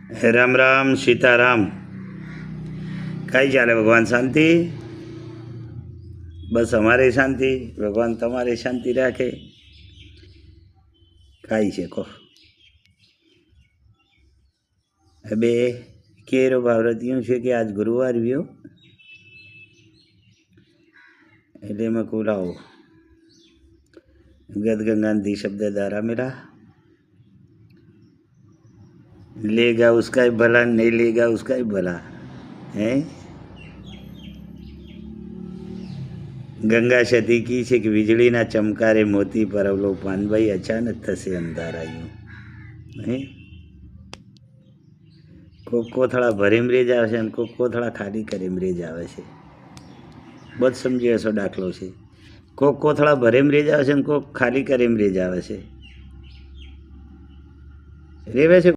राम राम सीताराम। कई चाले भगवान शांति? बस हमारे शांति, भगवान तमारे शांति राखे। कई छे को अबे केरो भावरतियों छे कि आज गुरुवार व्यो એટલે મેં કુલાવો गदगंगांधी शब्द द्वारा मेरा लेगा उसका ही भला, नहीं लेगा उसका ही भला है। गंगा सती की छे कि वीजळीना चमकारे मोती परवलो पानभाई अचानक थशे अंधाराયું है। कोक कोथळा भरीम रेज आवे छे, कोक कोथळा खाली करीम रेज आवे छे। बहुत समझी हशो दाखलो छे। कोक कोथळा भरीम रेज आवे छे, कोक खाली करीम रेज आवे छे। रेवे छे